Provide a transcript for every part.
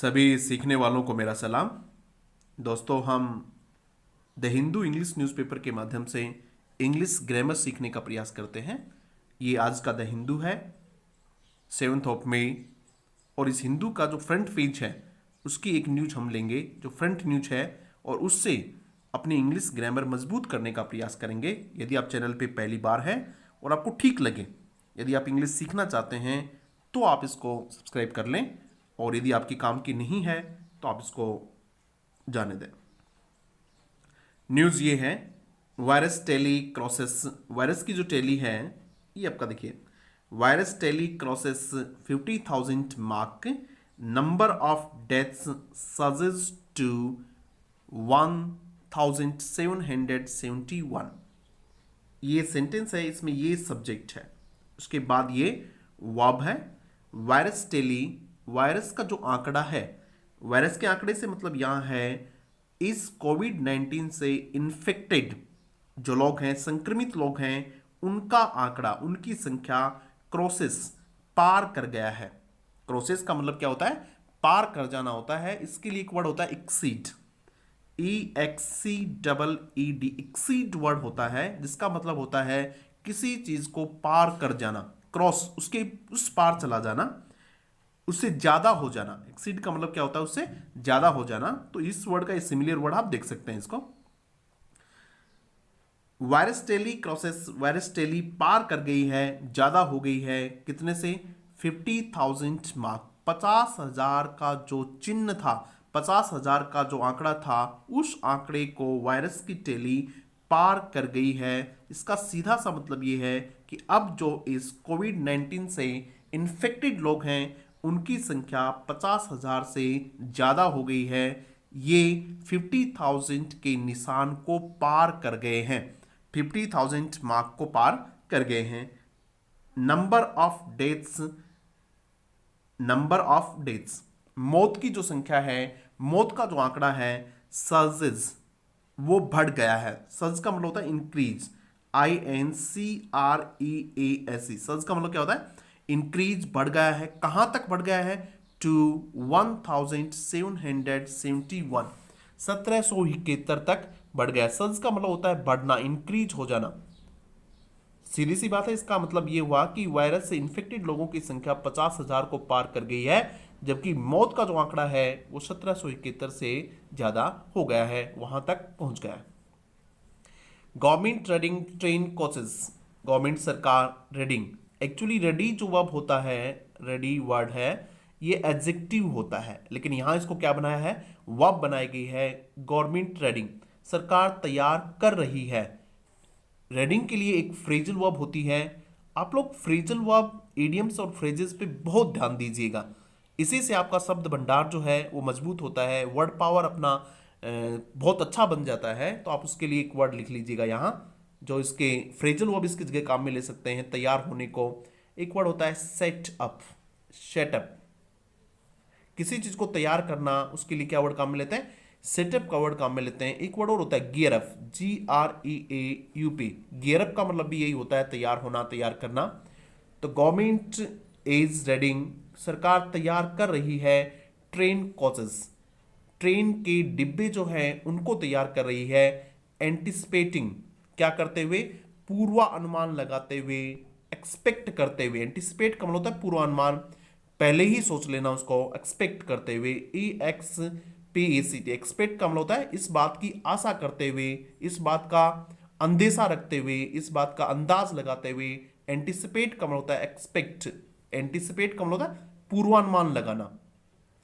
सभी सीखने वालों को मेरा सलाम। दोस्तों, हम द हिंदू इंग्लिश न्यूज़पेपर के माध्यम से इंग्लिश ग्रामर सीखने का प्रयास करते हैं। ये आज का द हिंदू है, 7 मई। और इस हिंदू का जो फ्रंट पेज है उसकी एक न्यूज हम लेंगे जो फ्रंट न्यूज है, और उससे अपनी इंग्लिश ग्रामर मजबूत करने का प्रयास करेंगे। यदि आप चैनल पे पहली बार हैं और आपको ठीक लगे, यदि आप इंग्लिश सीखना चाहते हैं तो आप इसको सब्सक्राइब कर लें, और यदि आपकी काम की नहीं है तो आप इसको जाने दें। न्यूज़ ये है, वायरस टेली क्रॉसेस। वायरस की जो टेली है ये आपका देखिए, virus tally crosses 50,000 mark, number of deaths surges to 1771। ये सेंटेंस है, इसमें ये सब्जेक्ट है, उसके बाद ये वर्ब है। वायरस टेली, वायरस का जो आंकड़ा है, वायरस के आंकड़े से मतलब यहां है इस कोविड-19 से इन्फेक्टेड जो लोग हैं, संक्रमित लोग हैं, उनका आंकड़ा, उनकी संख्या क्रॉसेस पार कर गया है। क्रॉसेस का मतलब क्या होता है? पार कर जाना होता है। इसके लिए एक वर्ड होता है एक्सीड, EXCEED। एक्सीड वर्ड होता है जिसका मतलब होता है किसी चीज को पार कर जाना, क्रॉस, उसके उस पार चला जाना, उससे ज्यादा हो जाना। एक्सीड का मतलब क्या होता है? उससे ज्यादा हो जाना। तो इस वर्ड का सिमिलर वर्ड आप देख सकते हैं इसको। Virus tally crosses, virus tally पार कर गई है, ज्यादा हो गई है, कितने से? 50,000 मार्क। 50,000 का जो चिन्ह था, 50,000 का जो आंकड़ा था, उस आंकड़े को वायरस की टेली पार कर गई है। इसका सीधा सा मतलब ये है कि अब जो इस कोविड-19 से इन्फेक्टेड लोग हैं उनकी संख्या 50,000 से ज़्यादा हो गई है। ये 50,000 के निशान को पार कर गए हैं, 50,000 मार्क को पार कर गए हैं। Number of deaths, number of deaths, मौत की जो संख्या है, मौत का जो आंकड़ा है, सर्जेस, वो बढ़ गया है। सर्ज का मतलब होता है इंक्रीज, INCREASE। सर्ज का मतलब क्या होता है? इंक्रीज, बढ़ गया है। कहां तक बढ़ गया है? टू 1771, 1771 तक बढ़ गया। सर्ज का मतलब होता है बढ़ना, इंक्रीज हो जाना। सीधी सी बात है, इसका मतलब यह हुआ कि वायरस से इन्फेक्टेड लोगों की संख्या 50,000 को पार कर गई है, जबकि मौत का जो आंकड़ा है वो 1771 से ज्यादा हो गया है, वहां तक पहुंच गया है। Government readying train coaches, government सरकार रेडिंग, एक्चुअली रेडी जो वर्ब होता है, रेडी वर्ड है, ये एडजेक्टिव होता है, लेकिन यहां इसको क्या बनाया है? वर्ब बनाई गई है। गवर्नमेंट रेडिंग, सरकार तैयार कर रही है। रेडिंग के लिए एक फ्रेजल वर्ब होती है। आप लोग फ्रेजल वर्ब, इडियम्स और फ्रेजेस पे बहुत ध्यान दीजिएगा। इसी से आपका शब्द भंडार जो है वो मजबूत होता है, वर्ड पावर अपना बहुत अच्छा बन जाता है। तो आप उसके लिए एक वर्ड लिख लीजिएगा यहाँ, जो इसके फ्रेजल वर्ब इसकी जगह काम में ले सकते हैं तैयार होने को। एक वर्ड होता है सेट अप, सेटअप, किसी चीज को तैयार करना, उसके लिए क्या वर्ड काम में लेते हैं? सेटअप का वर्ड काम में लेते हैं। एक वर्ड और होता है gear up, GREAUP। Gear up का मतलब भी यही होता है, तैयार होना, तैयार करना। तो गवर्नमेंट इज रेडिंग, सरकार तैयार कर रही है। ट्रेन कोचेस, ट्रेन के डिब्बे जो हैं उनको तैयार कर रही है। एंटिसिपेटिंग, क्या करते हुए? पूर्वानुमान लगाते हुए, एक्सपेक्ट करते हुए। एंटिसिपेट का मतलब होता है पूर्वानुमान, पहले ही सोच लेना उसको, एक्सपेक्ट करते हुए, EXPECT। एक्सपेक्ट का मतलब होता है इस बात की आशा करते हुए, इस बात का अंदेशा रखते हुए, इस बात का अंदाज लगाते हुए। एंटिसिपेट का मतलब होता है एक्सपेक्ट, एंटिसिपेट का मतलब होता है पूर्वानुमान लगाना,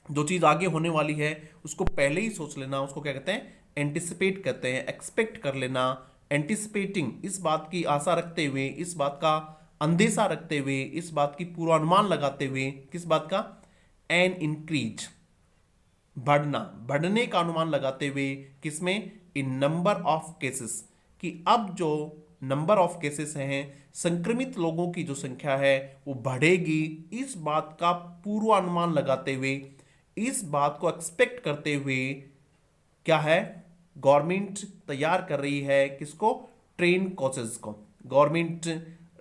जो चीज आगे होने वाली है उसको पहले ही सोच लेना, उसको क्या कहते हैं? एंटिसिपेट कहते हैं। एक्सपेक्ट कर लेना, एंटिसिपेटिंग, इस बात की आशा रखते हुए, इस बात का अंदेशा रखते हुए, इस बात की पूर्वानुमान लगाते हुए। किस बात का? एन इंक्रीज, बढ़ना, बढ़ने का अनुमान लगाते हुए। किसमें? इन नंबर ऑफ केसेस, कि अब जो नंबर ऑफ केसेस हैं, संक्रमित लोगों की जो संख्या है वो बढ़ेगी, इस बात का पूर्वानुमान लगाते हुए, इस बात को एक्सपेक्ट करते हुए, क्या है? गवर्नमेंट तैयार कर रही है किसको? ट्रेन कोचेस को। गवर्नमेंट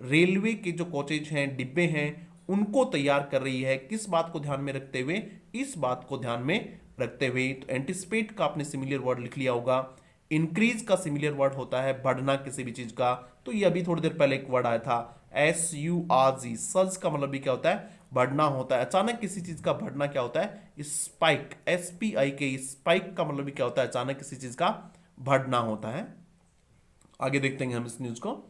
रेलवे के जो कोचेज हैं, डिब्बे हैं, उनको तैयार कर रही है। किस बात को ध्यान में रखते हुए? इस बात को ध्यान में रखते हुए तो एंटिसिपेट का आपने सिमिलर वर्ड लिख लिया होगा। इंक्रीज का सिमिलर वर्ड होता है बढ़ना किसी भी चीज का, तो ये अभी थोड़ी देर पहले एक वर्ड आया था SURG, सर्ज का मतलब भी क्या होता है, बढ़ना होता है। अचानक किसी चीज का बढ़ना क्या होता है, स्पाइक, SPIK, स्पाइक का मतलब भी क्या होता है, अचानक किसी चीज का बढ़ना होता है। आगे देखते हैं हम इस न्यूज को।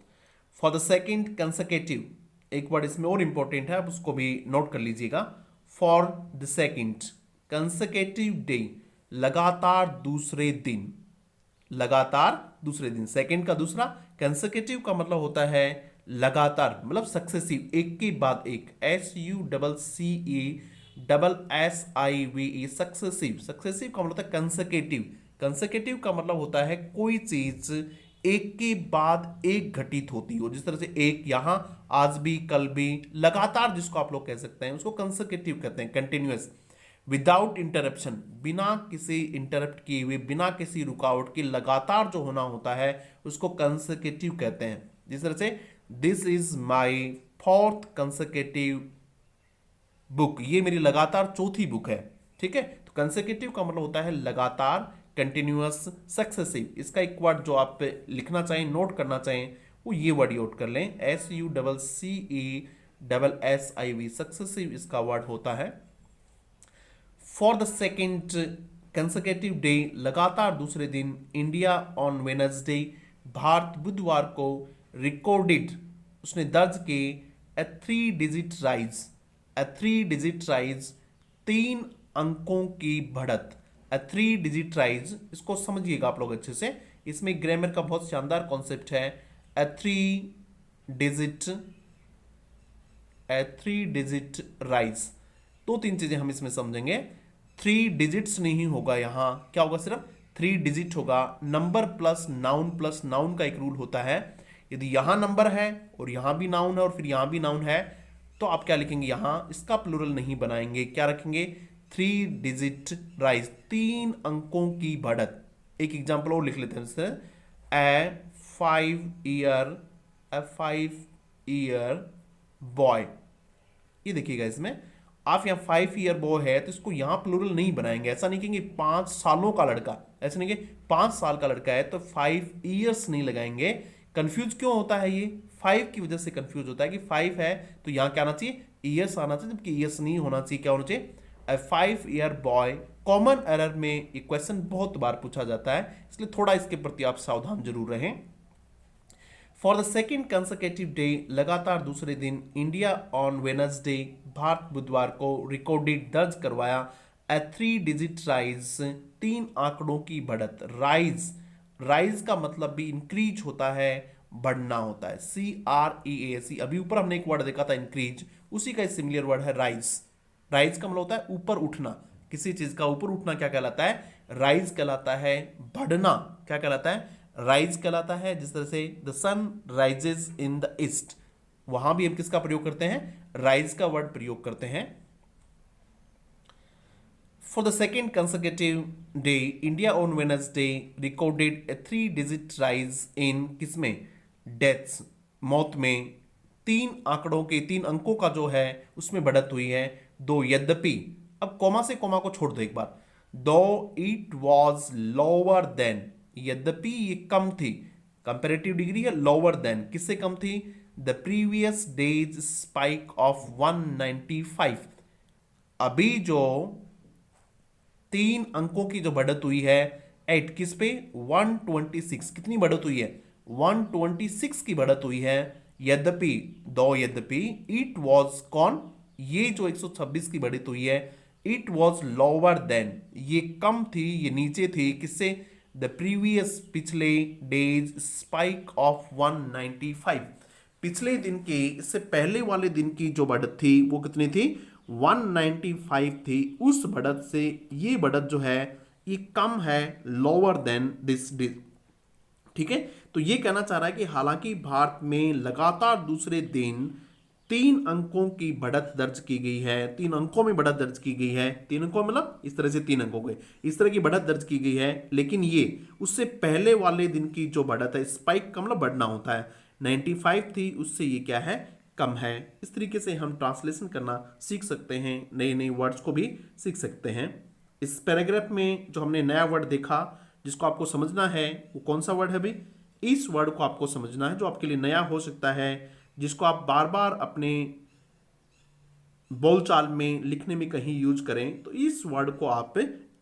फॉर द सेकेंड कंसेकेटिव, एक वर्ड इसमें और इंपॉर्टेंट है, आप उसको भी नोट कर लीजिएगा। फॉर द सेकेंड कंसेकेटिव डे, लगातार दूसरे दिन, लगातार दूसरे दिन, सेकेंड का दूसरा, कंसेकेटिव का मतलब होता है लगातार, मतलब सक्सेसिव, एक के बाद एक, SUCCE सक्सेसिव, सक्सेसिव का मतलब कंसेकेटिव, कंसेकेटिव का मतलब होता है कोई चीज एक के बाद एक घटित होती हो, जिस तरह से एक यहां, आज भी, कल भी, लगातार जिसको आप लोग कह सकते हैं उसको कंसेकेटिव कहते हैं, कंटिन्यूअस, विदाउट इंटरप्शन, बिना किसी इंटरप्ट किए हुए, बिना किसी रुकावट के लगातार जो होना होता है उसको कंसेकेटिव कहते हैं। जिस तरह से this is my fourth consecutive book, ये मेरी लगातार चौथी बुक है, ठीक है। तो कंसेकेटिव का मतलब होता है लगातार, कंटिन्यूअस, सक्सेसिव। इसका एक वर्ड जो आप लिखना चाहें, नोट करना चाहें, वो ये वर्ड नोट कर लें, SUCCESSIV, सक्सेसिव इसका वर्ड होता है। फॉर द सेकेंड कंसेकेटिव डे, लगातार दूसरे दिन, इंडिया ऑन वेनसडे, भारत बुधवार को, रिकॉर्डेड उसने दर्ज के, ए 3 डिजिट राइज, ए 3 डिजिट राइज, 3 अंकों की बढ़त, ए 3 डिजिट राइज, इसको समझिएगा आप लोग अच्छे से, इसमें ग्रामर का बहुत शानदार कॉन्सेप्ट है। ए 3 डिजिट, ए 3 डिजिट राइज, 2-3 चीजें हम इसमें समझेंगे। 3 डिजिट्स नहीं होगा, यहां क्या होगा, सिर्फ 3 डिजिट होगा। नंबर प्लस नाउन का एक रूल होता है, यदि यहां नंबर है और यहां भी नाउन है और फिर यहां भी नाउन है, तो आप क्या लिखेंगे, यहां इसका प्लूरल नहीं बनाएंगे, क्या रखेंगे, 3 डिजिट राइज, 3 अंकों की बढ़त। एक एग्जाम्पल और लिख लेते हैं, जैसे ए 5 ईयर बॉय, ये देखिएगा इसमें आप यहाँ 5 ईयर बॉय है तो इसको यहाँ प्लूरल नहीं बनाएंगे, ऐसा नहीं कहेंगे 5 सालों का लड़का, ऐसा नहीं कि 5 साल का लड़का है तो 5 ईयर्स नहीं लगाएंगे। कंफ्यूज क्यों होता है, ये 5 की वजह से कंफ्यूज होता है कि 5 है तो यहाँ क्या आना चाहिए, ईयर्स आना चाहिए, जबकि ईयर्स नहीं होना चाहिए, क्या होना चाहिए, ए 5 ईयर बॉय। कॉमन एरर में ये क्वेश्चन बहुत बार पूछा जाता है, इसलिए थोड़ा इसके प्रति आप सावधान जरूर रहें। फॉर द सेकेंड कंसेकेटिव डे, लगातार दूसरे दिन, इंडिया ऑन वेनसडे, भारत बुधवार को, रिकॉर्डेड दर्ज करवाया, ए 3 डिजिट राइज, 3 आंकड़ों की बढ़त। राइज, राइज का मतलब भी इंक्रीज होता है, बढ़ना होता है, CREAC। अभी ऊपर हमने एक वर्ड देखा था इंक्रीज, उसी का सिमिलर वर्ड है राइज। राइज का मतलब होता है ऊपर उठना, किसी चीज का ऊपर उठना क्या कहलाता है, राइज कहलाता है। बढ़ना क्या कहलाता है, राइज कहलाता है। जिस तरह से the sun rises in the east, वहां भी हम किसका प्रयोग करते हैं, राइज का वर्ड प्रयोग करते हैं। For the second consecutive day, India on Wednesday recorded A 3 digit rise in, किसमें, डेथ्स, मौत में। 3 आंकड़ों के, 3 अंकों का जो है उसमें बढ़त हुई है। दो यद्यपि, अब कॉमा से कॉमा को छोड़ दो एक बार, दो इट वॉज लोअर देन, यद्यपि ये कम थी, कंपेरेटिव डिग्री है, लोअर देन किससे कम थी, the previous days spike of 195। अभी जो 3 अंकों की जो बढ़त हुई है, एट किस पे, 126, कितनी बढ़त हुई है, 126 की बढ़त हुई है। यद्यपि, दो यद्यपि, इट वॉज कौन, ये जो 126 की बढ़त हुई है, इट वॉज लोअर देन, ये कम थी, ये नीचे थी, किससे, द प्रीवियस, पिछले, डेज स्पाइक ऑफ 195, पिछले दिन की, इससे पहले वाले दिन की जो बढ़त थी वो कितनी थी, 195 थी। उस बढ़त से ये बढ़त जो है ये कम है, लोअर देन दिस, ठीक है। तो ये कहना चाह रहा है कि हालांकि भारत में लगातार दूसरे दिन 3 अंकों की बढ़त दर्ज की गई है, 3 अंकों में बढ़त दर्ज की गई है, 3 अंकों मतलब इस तरह से 3 अंकों के, इस तरह की बढ़त दर्ज की गई है, लेकिन ये उससे पहले वाले दिन की जो बढ़त है, स्पाइक का मतलब बढ़ना होता है, 95 थी, उससे ये क्या है, कम है। इस तरीके से हम ट्रांसलेशन करना सीख सकते हैं, नए नए वर्ड्स को भी सीख सकते हैं। इस पैराग्राफ में जो हमने नया वर्ड देखा जिसको आपको समझना है वो कौन सा वर्ड है भाई? इस वर्ड को आपको समझना है जो आपके लिए नया हो सकता है, जिसको आप बार बार अपने बोलचाल में लिखने में कहीं यूज करें, तो इस वर्ड को आप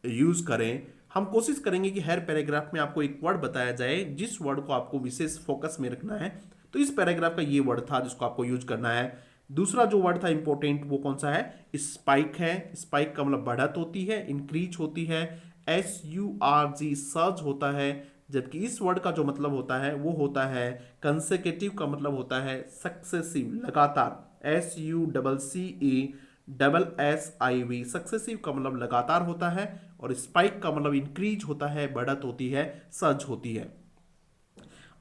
यूज करें। हम कोशिश करेंगे कि हर पैराग्राफ में आपको एक वर्ड बताया जाए जिस वर्ड को आपको विशेष फोकस में रखना है। तो इस पैराग्राफ का ये वर्ड था जिसको आपको यूज करना है। दूसरा जो वर्ड था इंपॉर्टेंट वो कौन सा है? स्पाइक है। स्पाइक का मतलब बढ़त होती है, इंक्रीज होती है। SURG सर्ज होता है। जबकि इस वर्ड का जो मतलब होता है वो होता है कंसेकेटिव का मतलब होता है सक्सेसिव, लगातार। SUCCE सक्सेसिव का मतलब लगातार होता है, और स्पाइक का मतलब इंक्रीज होता है, बढ़त होती है, सर्ज होती है।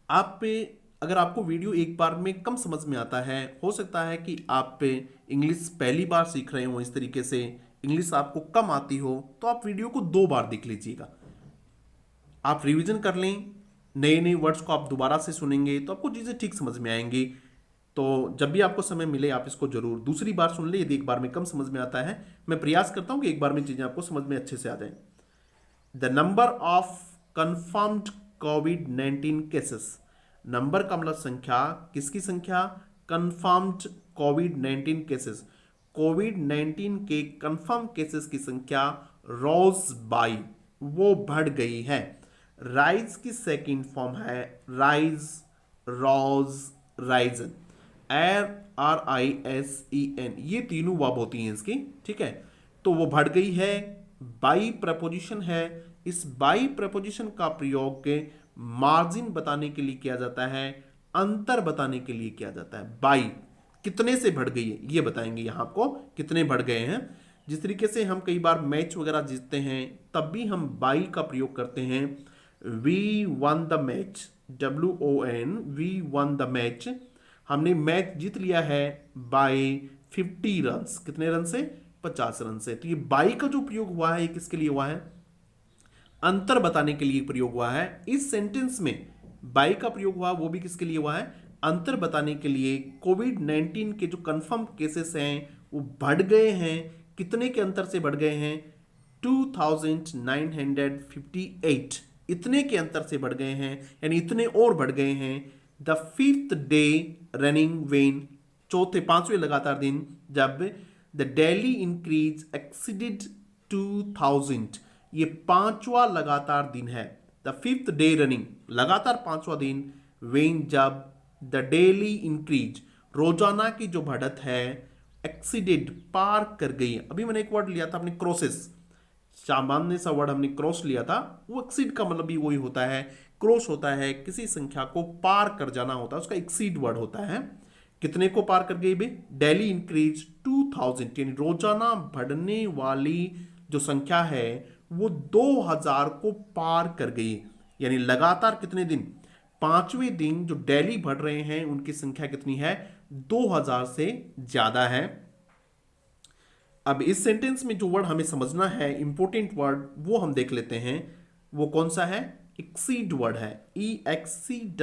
आप पे अगर आपको वीडियो एक बार में कम समझ में आता है, हो सकता है कि आप पे इंग्लिश पहली बार सीख रहे हो, इस तरीके से इंग्लिश आपको कम आती हो, तो आप वीडियो को 2 बार देख लीजिएगा। आप रिवीजन कर लें, नए नए वर्ड्स को आप दोबारा से सुनेंगे तो आपको चीज़ें ठीक समझ में आएंगी। तो जब भी आपको समय मिले आप इसको जरूर दूसरी बार सुन ले। यदि एक बार में कम समझ में आता है, मैं प्रयास करता हूं कि एक बार में चीजें आपको समझ में अच्छे से आ जाएं। The number of confirmed covid cases. Number का मतलब संख्या, किसकी संख्या? कंफर्म्ड कोविड-19 केसेस, कोविड-19 के कंफर्म केसेस की संख्या रोज बाई, वो बढ़ गई है। राइज की सेकंड फॉर्म है राइज, रोज, राइजन, RISEN, ये तीनों वर्ब होती हैं इसकी, ठीक है। तो वो बढ़ गई है। बाई प्रपोजिशन है। इस बाई प्रपोजिशन का प्रयोग मार्जिन बताने के लिए किया जाता है, अंतर बताने के लिए किया जाता है। बाई कितने से बढ़ गई है ये बताएंगे यहाँ आपको, कितने बढ़ गए हैं। जिस तरीके से हम कई बार मैच वगैरह जीतते हैं तब भी हम बाई का प्रयोग करते हैं। We won the match, WON, we won the match, हमने मैच जीत लिया है बाय 50 रन। कितने रन से? 50 रन से। तो ये बाई का जो प्रयोग हुआ है ये किसके लिए हुआ है? अंतर बताने के लिए प्रयोग हुआ है। इस सेंटेंस में बाई का प्रयोग हुआ वो भी किसके लिए हुआ है? अंतर बताने के लिए। कोविड-19 के जो कंफर्म केसेस हैं वो बढ़ गए हैं। कितने के अंतर से बढ़ गए हैं? 2958, इतने के अंतर से बढ़ गए हैं, यानी इतने और बढ़ गए हैं। The 5th day running when, चौथे पांचवें लगातार दिन जब द डेली इंक्रीज एक्सीडेड 2000, ये पांचवा लगातार दिन है। द 5th डे रनिंग, लगातार पांचवा दिन, वेन जब द डेली इंक्रीज, रोजाना की जो बढ़त है, एक्सीडेड पार कर गई। अभी मैंने एक वर्ड लिया था अपने क्रॉसेस, सामान्य सा वर्ड हमने क्रॉस लिया था, वो एक्सीड का मतलब भी वही होता है। क्रॉस होता है किसी संख्या को पार कर जाना होता है, उसका एक्सीड वर्ड होता है। कितने को पार कर गई बे? डेली इंक्रीज 2000, यानी रोजाना बढ़ने वाली जो संख्या है वो 2000 को पार कर गई। यानी लगातार कितने दिन? पांचवें दिन जो डेली बढ़ रहे हैं उनकी संख्या कितनी है? 2000 से ज्यादा है। अब इस सेंटेंस में जो वर्ड हमें समझना है, इंपॉर्टेंट वर्ड, वो हम देख लेते हैं। वो कौन सा है? एक्सीड वर्ड है, EXCEED,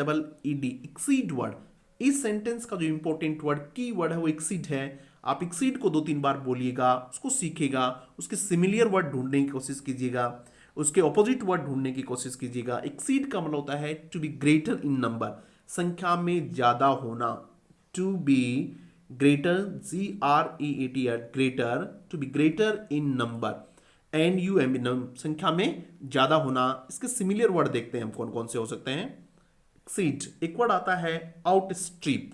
एक्सीड वर्ड। इस सेंटेंस का जो इंपॉर्टेंट वर्ड, की वर्ड है, वो एक्सीड है। आप एक्सीड को 2-3 बार बोलिएगा, उसको सीखेगा, उसके सिमिलियर वर्ड ढूंढने की कोशिश कीजिएगा, उसके ऑपोजिट वर्ड ढूंढने की कोशिश कीजिएगा। एक्सीड का मतलब होता है to be greater in number, संख्या में ज्यादा होना। To be greater, GREATR, greater, to be greater in number, NUM, संख्या में ज्यादा होना। इसके सिमिलर वर्ड देखते हैं हम कौन कौन से हो सकते हैं। एक्सीड, एक वर्ड आता है आउटस्ट्रिप,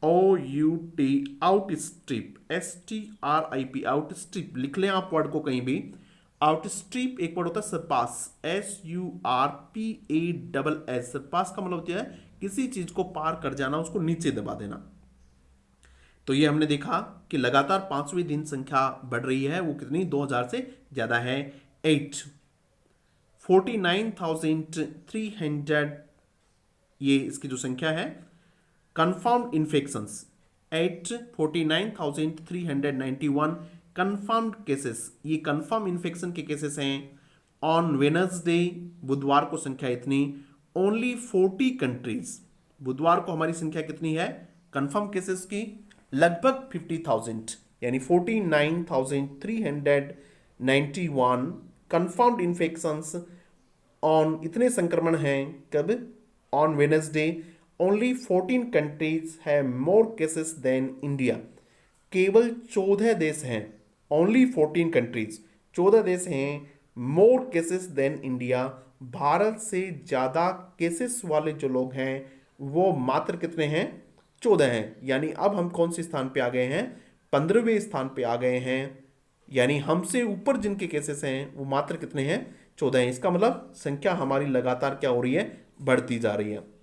OUT, आउटस्ट्रिप, STRIP, आउटस्ट्रिप, लिख लें आप वर्ड को कहीं भी। आउटस्ट्रिप एक वर्ड होता है सरपास, SURPASS, सरपास का मतलब होता है किसी चीज को पार कर जाना, उसको नीचे दबा देना। तो ये हमने देखा कि लगातार पांचवें दिन संख्या बढ़ रही है, वो कितनी? 2000 से ज्यादा है। 49,300, ये इसकी जो संख्या है। कंफर्म्ड इन्फेक्शंस 49,391 कंफर्म्ड केसेस, ये कंफर्म इन्फेक्शन के केसेस हैं। ऑन वेडनेसडे, बुधवार को संख्या इतनी। ओनली 40 कंट्रीज, बुधवार को हमारी संख्या कितनी है? कंफर्म केसेस की लगभग 50,000 यानी 49,391 कंफर्म्ड इन्फेक्शंस ऑन, इतने संक्रमण हैं कब, on Wednesday. Only 14 countries have more cases than India. केवल 14 देश हैं, ओनली 14 कंट्रीज, 14 देश हैं मोर केसेस देन इंडिया। भारत से ज़्यादा केसेस वाले जो लोग हैं वो मात्र कितने हैं, 14 हैं। यानी अब हम कौन से स्थान पे आ गए हैं, 15वें स्थान पे आ गए हैं। यानी हमसे ऊपर जिनके केसेस हैं वो मात्र कितने हैं, 14 हैं। इसका मतलब संख्या हमारी लगातार क्या हो रही है, बढ़ती जा रही है।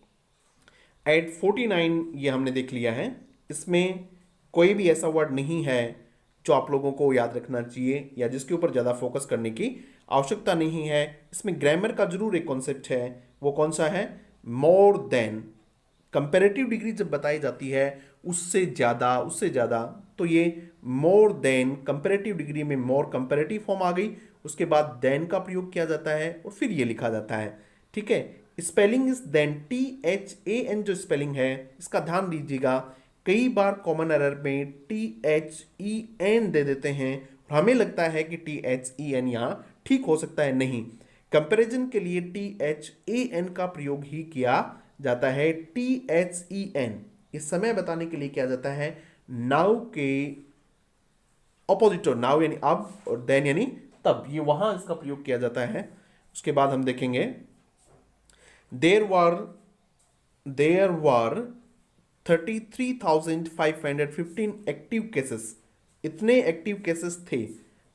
एट 49 ये हमने देख लिया है। इसमें कोई भी ऐसा वर्ड नहीं है जो आप लोगों को याद रखना चाहिए या जिसके ऊपर ज़्यादा फोकस करने की आवश्यकता नहीं है। इसमें ग्रामर का जरूर एक कॉन्सेप्ट है, वो कौन सा है, मोर देन। कंपेरेटिव डिग्री जब बताई जाती है उससे ज़्यादा, उससे ज़्यादा, तो ये मोर देन, कंपेरेटिव डिग्री में मोर कंपेरेटिव फॉर्म आ गई, उसके बाद देन का प्रयोग किया जाता है और फिर ये लिखा जाता है। ठीक है, स्पेलिंग इज देन, THAN जो स्पेलिंग है इसका ध्यान दीजिएगा। कई बार कॉमन एरर में THEN दे देते हैं और हमें लगता है कि THEN यहाँ ठीक हो सकता है, नहीं। कंपैरिजन के लिए THAN का प्रयोग ही किया जाता है। THEN इस समय बताने के लिए किया जाता है नाउ के ऑपोजिट, नाउ यानी अब और देन यानी तब, ये वहां इसका प्रयोग किया जाता है। उसके बाद हम देखेंगे देयर वर 33,515 एक्टिव केसेस, इतने एक्टिव केसेस थे,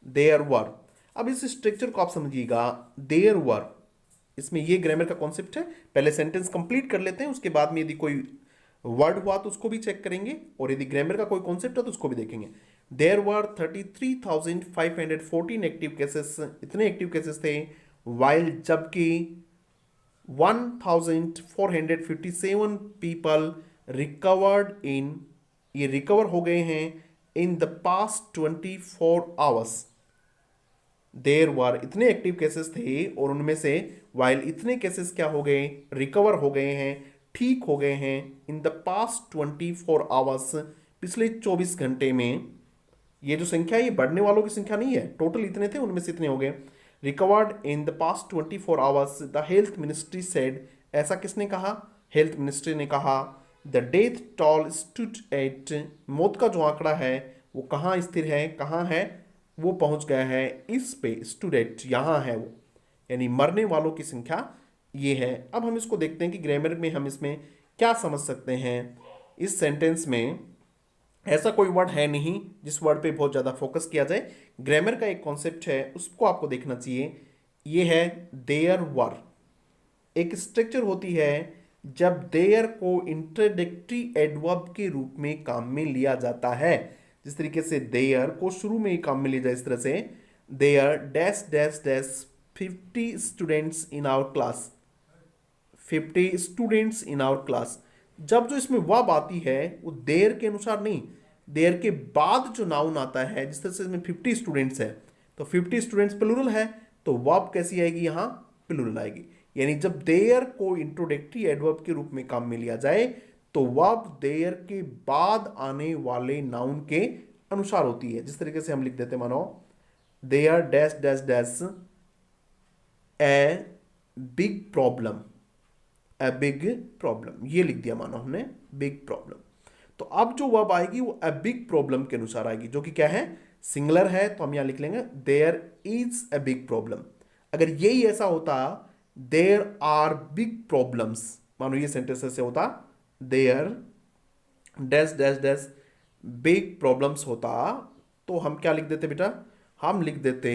देयर वर। अब इस स्ट्रक्चर को आप समझिएगा, देयर वर, इसमें ये ग्रामर का कॉन्सेप्ट है। पहले सेंटेंस कंप्लीट कर लेते हैं, उसके बाद में यदि कोई वर्ड हुआ तो उसको भी चेक करेंगे और यदि ग्रामर का कोई कॉन्सेप्ट है तो उसको भी देखेंगे। देयर वर 33,514 एक्टिव केसेस, इतने एक्टिव केसेस थे, वाइल जबकि 1,457 पीपल रिकवर्ड इन, ये रिकवर हो गए हैं in the past 24 hours. There were, इतने एक्टिव केसेस थे और उनमें से वाइल इतने केसेस क्या हो गए, रिकवर हो गए हैं, ठीक हो गए हैं, इन द पास्ट 24 आवर्स, पिछले 24 घंटे में। ये जो संख्या है ये बढ़ने वालों की संख्या नहीं है, टोटल इतने थे उनमें से इतने हो गए। Recovered in the past 24 hours, the health ministry said, ऐसा किसने कहा, हेल्थ मिनिस्ट्री ने कहा। The death toll stood at, मौत का जो आंकड़ा है वो कहाँ स्थिर है, कहाँ है, वो पहुंच गया है इस पे, स्टूडेंट यहाँ है वो, यानी मरने वालों की संख्या ये है। अब हम इसको देखते हैं कि ग्रामर में हम इसमें क्या समझ सकते हैं। इस सेंटेंस में ऐसा कोई वर्ड है नहीं जिस वर्ड पे बहुत ज़्यादा फोकस किया जाए। ग्रामर का एक कॉन्सेप्ट है उसको आपको देखना चाहिए, ये है देयर वर। एक स्ट्रक्चर होती है जब देयर को इंट्रोडक्टरी एडवर्ब के रूप में काम में लिया जाता है। जिस तरीके से देयर को शुरू में ही काम में लिया जाए, इस तरह से there dash dash dash 50 students in our class, 50 students in our class. जब जो इसमें वर्ब आती है वो देयर के अनुसार नहीं, देयर के बाद जो नाउन आता है, जिस तरह से इसमें 50 स्टूडेंट्स है तो 50 स्टूडेंट्स प्लूरल है तो वर्ब कैसी आएगी, यहाँ प्लूरल आएगी। यानी जब देयर को इंट्रोडक्टरी एडवर्ब के रूप में काम में लिया जाए तो वर्ब देयर के बाद आने वाले नाउन के अनुसार होती है। जिस तरीके से हम लिख देते, मानो there dash dash dash a big problem, a big problem, ये लिख दिया मानो हमने बिग प्रॉब्लम। तो अब जो वर्ब आएगी वो ए बिग प्रॉब्लम के अनुसार आएगी, जो कि क्या है, सिंगुलर है, तो हम यहां लिख लेंगे there is a big problem. अगर यही ऐसा होता देयर आर बिग प्रॉब्लम्स, मानो ये सेंटेंस ऐसे होता there dash dash dash big problems होता, तो हम क्या लिख देते बेटा, हम लिख देते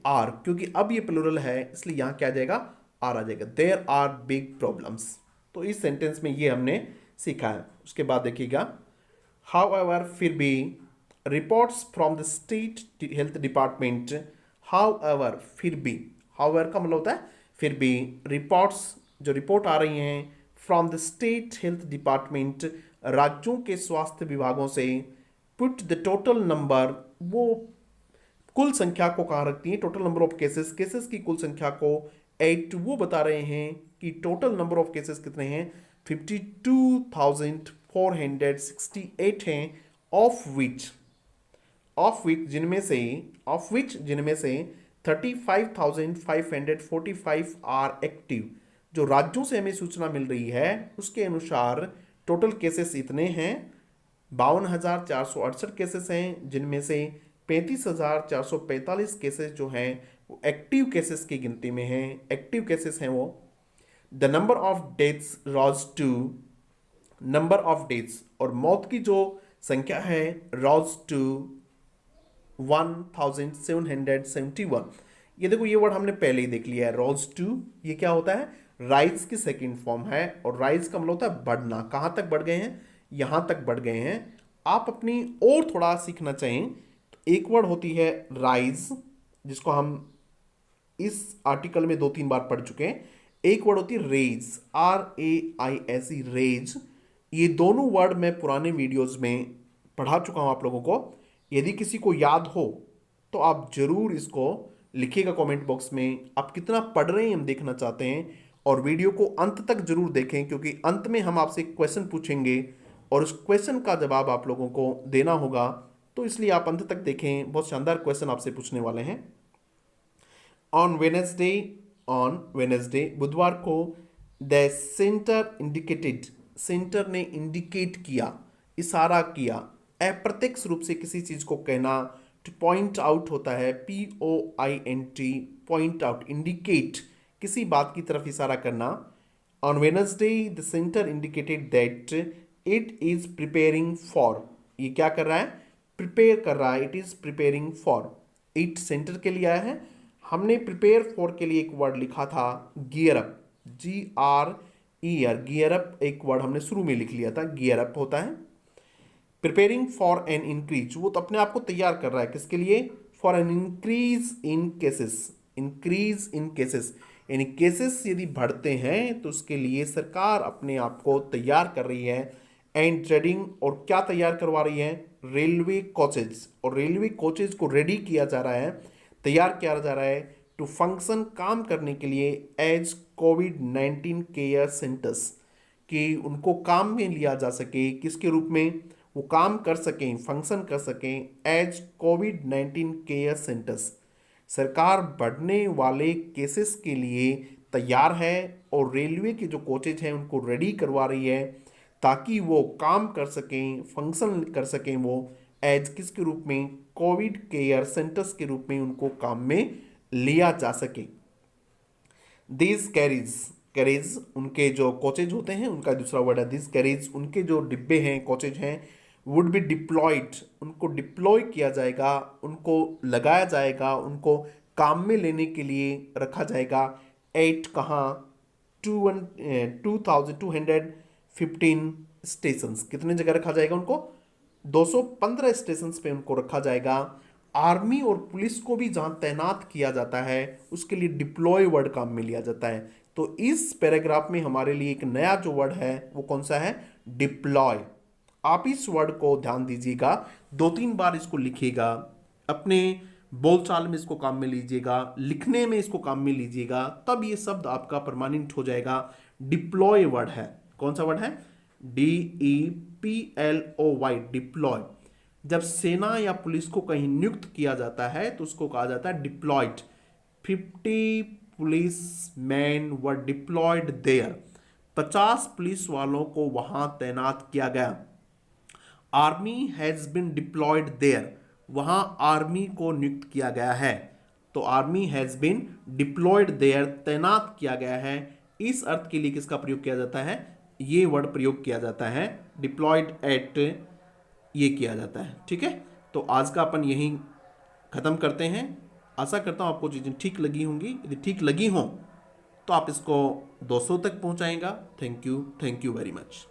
आर, क्योंकि अब ये प्लूरल है इसलिए यहां क्या आ जाएगा, आर आ जाएगा, देयर आर बिग प्रॉब्लम्स। तो इस सेंटेंस में ये हमने सीखा है। उसके बाद देखिएगा, हाउएवर, फिर भी, reports from the state health department, however, फिर भी, हाउएवर का मतलब होता है फिर भी, रिपोर्ट्स जो रिपोर्ट आ रही हैं from the state health department, राज्यों के स्वास्थ्य विभागों से, पुट द टोटल नंबर, वो कुल संख्या को कहाँ रखती हैं, total number of cases, cases की कुल संख्या को वो बता रहे हैं कि टोटल नंबर ऑफ केसेस कितने हैं, 52,000 468 हैं, ऑफ विच जिनमें से 35,545 आर एक्टिव। जो राज्यों से हमें सूचना मिल रही है उसके अनुसार टोटल केसेस इतने हैं, 52,468 केसेस हैं, जिनमें से 35,445 केसेस जो हैं वो एक्टिव केसेस की गिनती में हैं। एक्टिव केसेस हैं वो। द नंबर ऑफ डेथ्स और मौत की जो संख्या है रॉज टू 1771। ये देखो, ये वर्ड हमने पहले ही देख लिया है, रॉज टू। ये क्या होता है? राइज की सेकेंड फॉर्म है, और राइज का मतलब होता है बढ़ना। कहां तक बढ़ गए हैं? यहां तक बढ़ गए हैं। आप अपनी और थोड़ा सीखना चाहें तो एक वर्ड होती है राइज, जिसको हम इस आर्टिकल में 2-3 बार पढ़ चुके हैं। एक वर्ड होती है रेज, RAISE, रेज। ये दोनों वर्ड मैं पुराने वीडियोस में पढ़ा चुका हूं आप लोगों को। यदि किसी को याद हो तो आप जरूर इसको लिखिएगा कमेंट बॉक्स में। आप कितना पढ़ रहे हैं हम देखना चाहते हैं, और वीडियो को अंत तक जरूर देखें, क्योंकि अंत में हम आपसे एक क्वेश्चन पूछेंगे और उस क्वेश्चन का जवाब आप लोगों को देना होगा। तो इसलिए आप अंत तक देखें, बहुत शानदार क्वेश्चन आपसे पूछने वाले हैं। ऑन वेनेसडे बुधवार को द सेंटर ने इंडिकेट किया, इशारा किया। अप्रत्यक्ष रूप से किसी चीज को कहना, टू पॉइंट आउट होता है, POINT, पॉइंट आउट, इंडिकेट, किसी बात की तरफ इशारा करना। On Wednesday the centre indicated that it is preparing for, ये क्या कर रहा है? प्रिपेयर कर रहा है। It is preparing for, it centre के लिए आया है। हमने प्रिपेयर फॉर के लिए एक वर्ड लिखा था gear up, GRER, gear up एक वर्ड हमने शुरू में लिख लिया था, गियर अप होता है। प्रिपेयरिंग फॉर एन इंक्रीज, वो तो अपने आप को तैयार कर रहा है, किसके लिए? For an increase in cases, यानी केसेस यदि बढ़ते हैं तो उसके लिए सरकार अपने आप को तैयार कर रही है। एंड ट्रेडिंग, और क्या तैयार करवा रही है? रेलवे कोचेज, और रेलवे कोचेज को रेडी किया जा रहा है, तैयार किया जा रहा है टू फंक्शन, काम करने के लिए, एज कोविड-19 केयर सेंटर्स, कि उनको काम में लिया जा सके, किसके रूप में? वो काम कर सकें, फंक्शन कर सकें एज कोविड-19 केयर सेंटर्स। सरकार बढ़ने वाले केसेस के लिए तैयार है, और रेलवे के जो कोचेज हैं उनको रेडी करवा रही है ताकि वो काम कर सकें, फंक्शन कर सकें, वो एज किसके रूप में? कोविड केयर सेंटर्स के रूप में उनको काम में लिया जा सके। दिस कैरीज उनके जो कोचेज होते हैं, उनका दूसरा वर्ड है दिस कैरीज, उनके जो डिब्बे हैं, कोचेज हैं, वुड बी डिप्लॉयड, उनको डिप्लॉय किया जाएगा, उनको लगाया जाएगा, उनको काम में लेने के लिए रखा जाएगा। एट कहाँ? 2215 स्टेशंस, कितने जगह रखा जाएगा उनको? 215 स्टेशंस पे उनको रखा जाएगा। आर्मी और पुलिस को भी जहां तैनात किया जाता है उसके लिए डिप्लॉय वर्ड काम में लिया जाता है। तो इस पैराग्राफ में हमारे लिए एक नया जो वर्ड है वो कौन सा है? डिप्लॉय। आप इस वर्ड को ध्यान दीजिएगा, 2-3 बार इसको लिखिएगा, अपने बोलचाल में इसको काम में लीजिएगा, लिखने में इसको काम में लीजिएगा, तब ये शब्द आपका परमानेंट हो जाएगा। डिप्लॉय वर्ड है, कौन सा वर्ड है? DEPLOY, deploy. जब सेना या पुलिस को कहीं नियुक्त किया जाता है तो उसको कहा जाता है deployed. 50 policemen were deployed there, 50 police वालों को वहां तैनात किया गया। Army has been deployed there, वहां आर्मी को नियुक्त किया गया है। तो army has been deployed there, तैनात किया गया है। इस अर्थ के लिए किसका प्रयोग किया जाता है? ये वर्ड प्रयोग किया जाता है, डिप्लॉयड एट, ये किया जाता है। ठीक है, तो आज का अपन यहीं खत्म करते हैं। आशा करता हूं आपको चीज़ें ठीक लगी होंगी। यदि ठीक लगी हों तो आप इसको 200 तक पहुंचाएगा। Thank you very much.